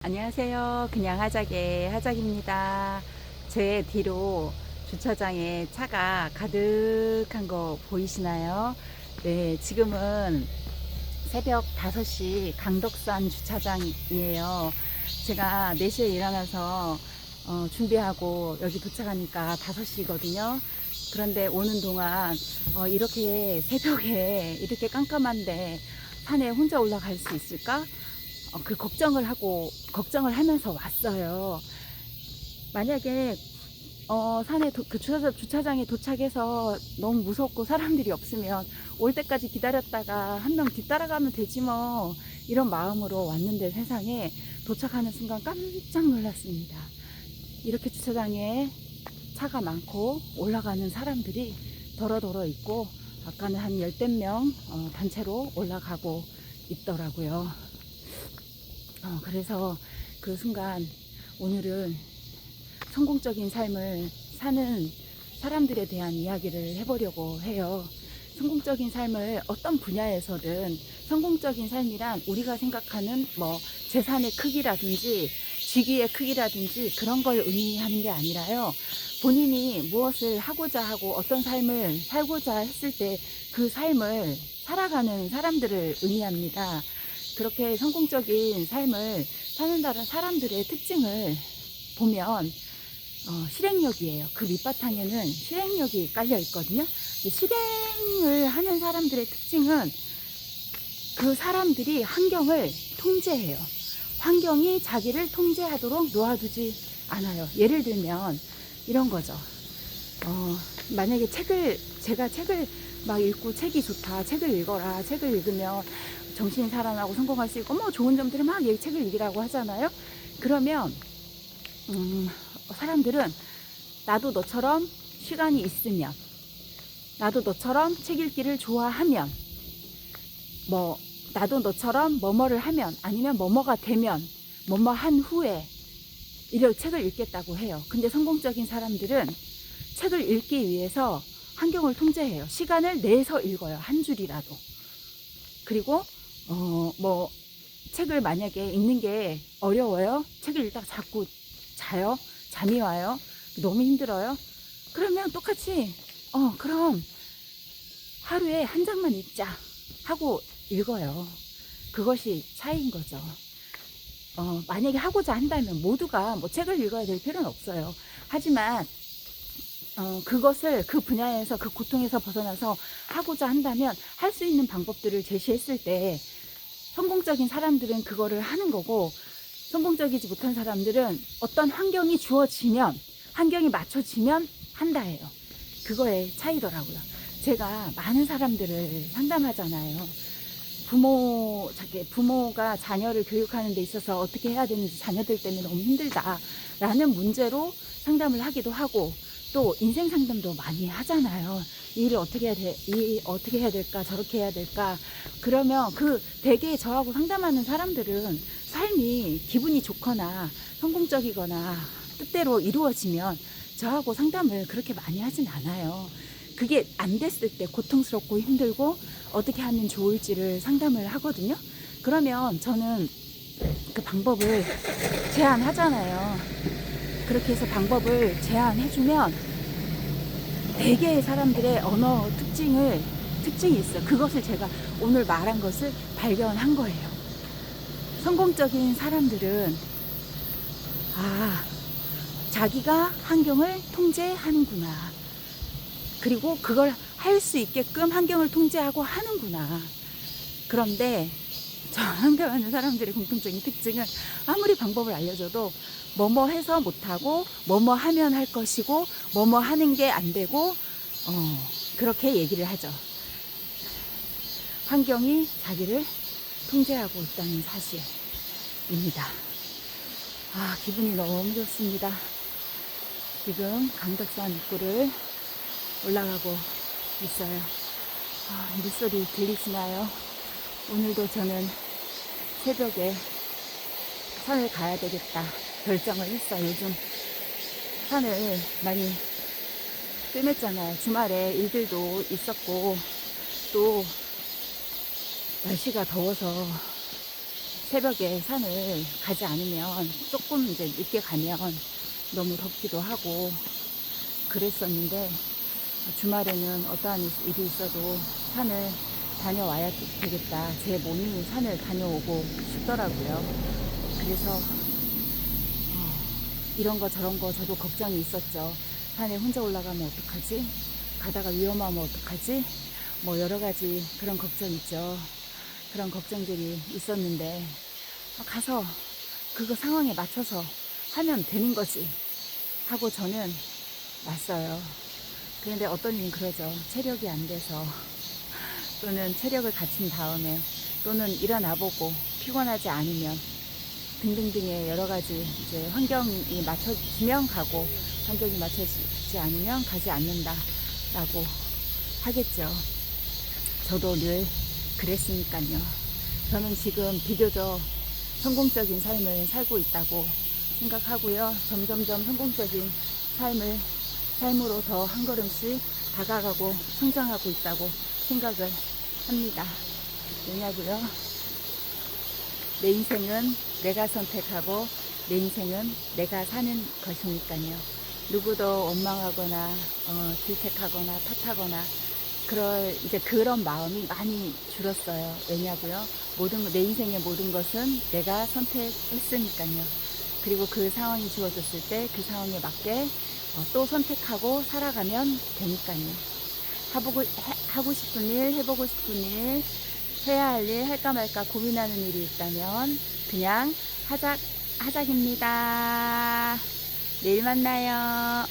안녕하세요. 그냥 하작의 하작입니다. 제 뒤로 주차장에 차가 가득한 거 보이시나요? 네, 지금은 새벽 5시 강덕산 주차장이에요. 제가 4시에 일어나서 준비하고 여기 도착하니까 5시거든요. 그런데 오는 동안 이렇게 새벽에 이렇게 깜깜한데 산에 혼자 올라갈 수 있을까? 그 걱정을 하면서 왔어요. 만약에 산에 그 주차장에 도착해서 너무 무섭고 사람들이 없으면 올 때까지 기다렸다가 한 명 뒤따라가면 되지 뭐, 이런 마음으로 왔는데 세상에 도착하는 순간 깜짝 놀랐습니다. 이렇게 주차장에 차가 많고 올라가는 사람들이 더러더러 있고, 아까는 한 열댓 명 단체로 올라가고 있더라고요. 그래서 그 순간 오늘은 성공적인 삶을 사는 사람들에 대한 이야기를 해보려고 해요. 성공적인 삶을 어떤 분야에서든, 성공적인 삶이란 우리가 생각하는 재산의 크기라든지 직위의 크기라든지 그런 걸 의미하는 게 아니라요, 본인이 무엇을 하고자 하고 어떤 삶을 살고자 했을 때 그 삶을 살아가는 사람들을 의미합니다. 그렇게 성공적인 삶을 사는 사람들의 특징을 보면 실행력이에요. 그 밑바탕에는 실행력이 깔려 있거든요. 실행을 하는 사람들의 특징은 그 사람들이 환경을 통제해요. 환경이 자기를 통제하도록 놓아두지 않아요. 예를 들면 이런 거죠. 만약에 제가 책을 막 읽고, 책이 좋다, 책을 읽어라, 책을 읽으면 정신이 살아나고 성공할 수 있고 좋은 점들을 막 책을 읽으라고 하잖아요. 그러면 사람들은 나도 너처럼 시간이 있으면, 나도 너처럼 책 읽기를 좋아하면, 나도 너처럼 뭐뭐를 하면, 아니면 뭐뭐가 되면, 뭐뭐 한 후에 이런 책을 읽겠다고 해요. 근데 성공적인 사람들은 책을 읽기 위해서 환경을 통제해요. 시간을 내서 읽어요. 한 줄이라도. 그리고 책을 만약에 읽는 게 어려워요. 책을 읽다가 자꾸 자요. 잠이 와요. 너무 힘들어요. 그러면 똑같이 그럼 하루에 한 장만 읽자 하고 읽어요. 그것이 차이인 거죠. 만약에 하고자 한다면 모두가 책을 읽어야 될 필요는 없어요. 하지만 그것을 그 분야에서, 그 고통에서 벗어나서 하고자 한다면 할 수 있는 방법들을 제시했을 때 성공적인 사람들은 그거를 하는 거고, 성공적이지 못한 사람들은 어떤 환경이 주어지면, 환경이 맞춰지면 한다예요. 그거의 차이더라고요. 제가 많은 사람들을 상담하잖아요. 부모가 자녀를 교육하는 데 있어서 어떻게 해야 되는지, 자녀들 때문에 너무 힘들다라는 문제로 상담을 하기도 하고, 또 인생 상담도 많이 하잖아요. 이 일을 어떻게 해야 될까, 저렇게 해야 될까. 그러면 대개 저하고 상담하는 사람들은 삶이 기분이 좋거나 성공적이거나 뜻대로 이루어지면 저하고 상담을 그렇게 많이 하진 않아요. 그게 안 됐을 때 고통스럽고 힘들고 어떻게 하면 좋을지를 상담을 하거든요. 그러면 저는 그 방법을 제안하잖아요. 그렇게 해서 방법을 제안해주면 대개의 사람들의 언어 특징이 있어요. 그것을 제가 오늘 말한 것을 발견한 거예요. 성공적인 사람들은 자기가 환경을 통제하는구나, 그리고 그걸 할 수 있게끔 환경을 통제하고 하는구나. 그런데 저 상담하는 사람들의 공통적인 특징은 아무리 방법을 알려줘도 뭐뭐 해서 못하고, 뭐뭐 하면 할 것이고, 뭐뭐 하는 게 안 되고, 그렇게 얘기를 하죠. 환경이 자기를 통제하고 있다는 사실입니다. 기분이 너무 좋습니다. 지금 강덕산 입구를 올라가고 있어요. 물소리 들리시나요? 오늘도 저는 새벽에 산을 가야 되겠다 결정을 했어요. 요즘 산을 많이 뜸했잖아요. 주말에 일들도 있었고, 또 날씨가 더워서 새벽에 산을 가지 않으면 조금 이제 늦게 가면 너무 덥기도 하고 그랬었는데 주말에는 어떠한 일이 있어도 산을 다녀와야 되겠다. 제 몸이 산을 다녀오고 싶더라고요. 그래서 이런 거 저런 거 저도 걱정이 있었죠. 산에 혼자 올라가면 어떡하지? 가다가 위험하면 어떡하지? 뭐 여러 가지 그런 걱정 있죠. 그런 걱정들이 있었는데 가서 그거 상황에 맞춰서 하면 되는 거지 하고 저는 왔어요. 그런데 어떤 이는 그러죠. 체력이 안 돼서 또는 체력을 갖춘 다음에 또는 일어나 보고 피곤하지 않으면 등등등의 여러 가지 이제 환경이 맞춰지면 가고 환경이 맞춰지지 않으면 가지 않는다라고 하겠죠. 저도 늘 그랬으니까요. 저는 지금 비교적 성공적인 삶을 살고 있다고 생각하고요. 점점점 성공적인 삶으로 더 한 걸음씩 다가가고 성장하고 있다고 생각을 합니다. 왜냐고요? 내 인생은 내가 선택하고 내 인생은 내가 사는 것이니까요. 누구도 원망하거나 질책하거나 탓하거나 그런 마음이 많이 줄었어요. 왜냐고요? 내 인생의 모든 것은 내가 선택했으니까요. 그리고 그 상황이 주어졌을 때 그 상황에 맞게 또 선택하고 살아가면 되니까요. 하고 싶은 일, 해보고 싶은 일, 해야 할 일, 할까 말까 고민하는 일이 있다면 그냥 하작입니다. 내일 만나요.